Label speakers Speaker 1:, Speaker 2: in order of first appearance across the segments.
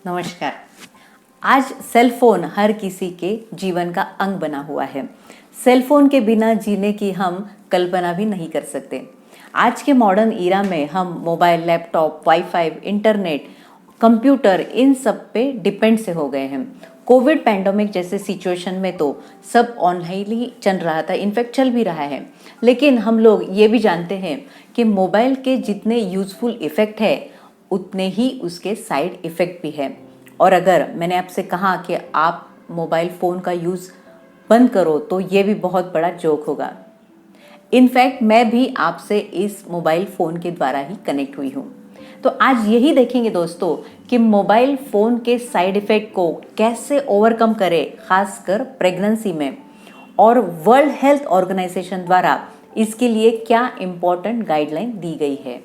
Speaker 1: नमस्कार। आज cell phone हर किसी के जीवन का अंग बना हुआ है। सेल फोन के बिना जीने की हम कल्पना भी नहीं कर सकते। आज के मॉडर्न ईरा में हम mobile, laptop, wifi, internet, computer इन सब पे डिपेंड से हो गए हैं। कोविड पैंडेमिक जैसे सिचुएशन में तो सब ऑनलाइन ही चल रहा था, इनफैक्ट चल भी रहा है। लेकिन हम लोग ये भी जानते हैं कि मोबाइल के जितने यूजफुल इफेक्ट है उतने ही उसके साइड इफ़ेक्ट भी है। और अगर मैंने आपसे कहा कि आप मोबाइल फ़ोन का यूज़ बंद करो तो ये भी बहुत बड़ा जोक होगा। इनफैक्ट मैं भी आपसे इस मोबाइल फ़ोन के द्वारा ही कनेक्ट हुई हूँ। तो आज यही देखेंगे दोस्तों कि मोबाइल फ़ोन के साइड इफ़ेक्ट को कैसे ओवरकम करें, खासकर प्रेगनेंसी में, और वर्ल्ड हेल्थ ऑर्गेनाइजेशन द्वारा इसके लिए क्या इम्पोर्टेंट गाइडलाइन दी गई है।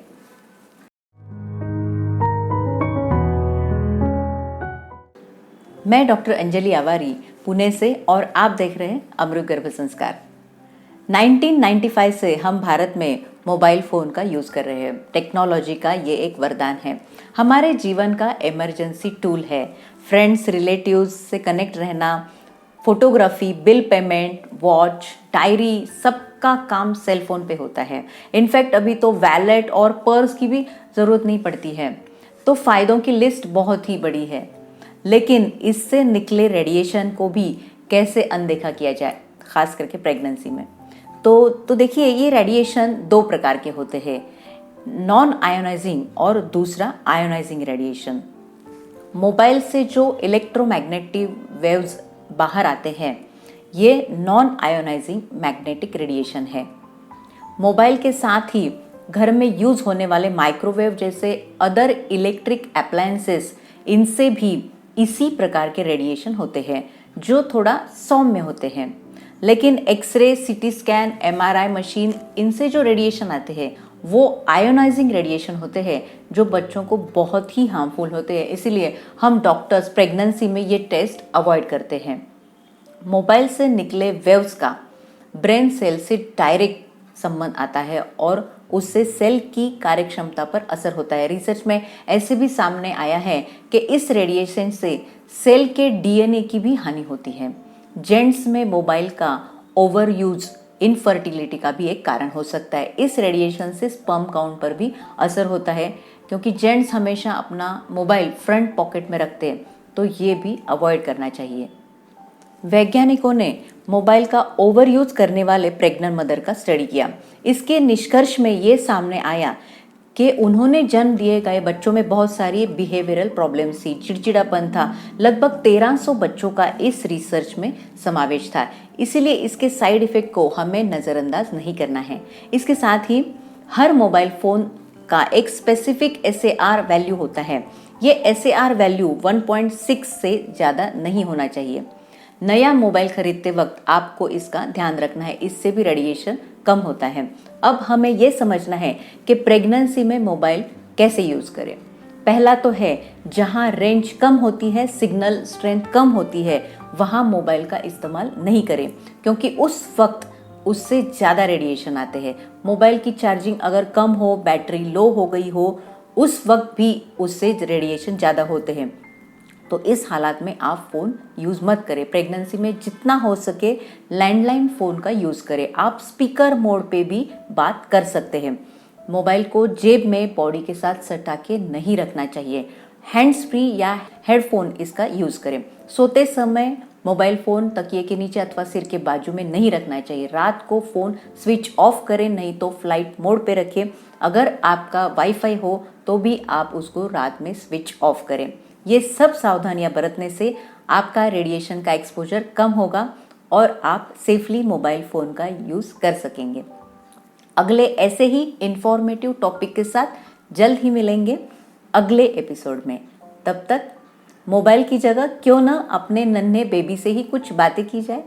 Speaker 1: मैं डॉक्टर अंजलि आवारी पुणे से और आप देख रहे हैं अमृत गर्भ संस्कार। 1995 से हम भारत में मोबाइल फ़ोन का यूज़ कर रहे हैं। टेक्नोलॉजी का ये एक वरदान है, हमारे जीवन का इमरजेंसी टूल है। फ्रेंड्स, रिलेटिव्स से कनेक्ट रहना, photography, bill payment, watch, diary, सबका काम सेल फोन पे होता है। इनफैक्ट अभी तो वैलेट और पर्स की भी ज़रूरत नहीं पड़ती है। तो फ़ायदों की लिस्ट बहुत ही बड़ी है, लेकिन इससे निकले रेडिएशन को भी कैसे अनदेखा किया जाए, खास करके प्रेगनेंसी में। तो देखिए, ये रेडिएशन दो प्रकार के होते हैं, नॉन आयोनाइजिंग और दूसरा आयोनाइजिंग रेडिएशन। मोबाइल से जो इलेक्ट्रोमैग्नेटिक वेव्स बाहर आते हैं ये नॉन आयोनाइजिंग मैग्नेटिक रेडिएशन है। मोबाइल के साथ ही घर में यूज होने वाले माइक्रोवेव जैसे अदर इलेक्ट्रिक अप्लायंसेस, इनसे भी इसी प्रकार के रेडिएशन होते हैं जो थोड़ा सौम्य होते हैं। लेकिन x ray, CT scan, MRI machine, इनसे जो रेडिएशन आते हैं वो आयोनाइजिंग रेडिएशन होते हैं जो बच्चों को बहुत ही हार्मफुल होते हैं। इसीलिए हम डॉक्टर्स प्रेगनेंसी में ये टेस्ट अवॉइड करते हैं। मोबाइल से निकले वेव्स का ब्रेन सेल से डायरेक्ट संबंध आता है और उससे सेल की कार्यक्षमता पर असर होता है। रिसर्च में ऐसे भी सामने आया है कि इस रेडिएशन से सेल के डीएनए की भी हानि होती है। जेंट्स में मोबाइल का ओवर यूज इनफर्टिलिटी का भी एक कारण हो सकता है। इस रेडिएशन से स्पर्म काउंट पर भी असर होता है, क्योंकि जेंट्स हमेशा अपना मोबाइल फ्रंट पॉकेट में रखते हैं, तो ये भी अवॉइड करना चाहिए। वैज्ञानिकों ने मोबाइल का ओवर यूज करने वाले प्रेग्नेंट मदर का स्टडी किया। इसके निष्कर्ष में ये सामने आया कि उन्होंने जन्म दिए गए बच्चों में बहुत सारी बिहेवियरल प्रॉब्लम्स थी, चिड़चिड़ापन था। लगभग 1300 बच्चों का इस रिसर्च में समावेश था। इसीलिए इसके साइड इफेक्ट को हमें नज़रअंदाज नहीं करना है। इसके साथ ही हर मोबाइल फ़ोन का एक स्पेसिफिक SAR वैल्यू होता है। ये SAR वैल्यू 1.6 से ज़्यादा नहीं होना चाहिए। नया मोबाइल खरीदते वक्त आपको इसका ध्यान रखना है, इससे भी रेडिएशन कम होता है। अब हमें यह समझना है कि प्रेगनेंसी में मोबाइल कैसे यूज़ करें। पहला तो है, जहां रेंज कम होती है, सिग्नल स्ट्रेंथ कम होती है, वहां मोबाइल का इस्तेमाल नहीं करें, क्योंकि उस वक्त उससे ज़्यादा रेडिएशन आते हैं। मोबाइल की चार्जिंग अगर कम हो, बैटरी लो हो गई हो, उस वक्त भी उससे रेडिएशन ज़्यादा होते हैं। तो इस हालात में आप फ़ोन यूज़ मत करें। प्रेगनेंसी में जितना हो सके लैंडलाइन फ़ोन का यूज़ करें। आप स्पीकर मोड पे भी बात कर सकते हैं। मोबाइल को जेब में बॉडी के साथ सटा के नहीं रखना चाहिए। हैंड्स फ्री या हेडफोन इसका यूज़ करें। सोते समय मोबाइल फ़ोन तकिए के नीचे अथवा सिर के बाजू में नहीं रखना चाहिए। रात को फ़ोन स्विच ऑफ करें, नहीं तो फ्लाइट मोड पे रखें। अगर आपका वाईफाई हो तो भी आप उसको रात में स्विच ऑफ करें। ये सब सावधानियां बरतने से आपका रेडिएशन का एक्सपोजर कम होगा और आप सेफली मोबाइल फ़ोन का यूज़ कर सकेंगे। अगले ऐसे ही इंफॉर्मेटिव टॉपिक के साथ जल्द ही मिलेंगे अगले एपिसोड में। तब तक मोबाइल की जगह क्यों ना अपने नन्हे बेबी से ही कुछ बातें की जाए।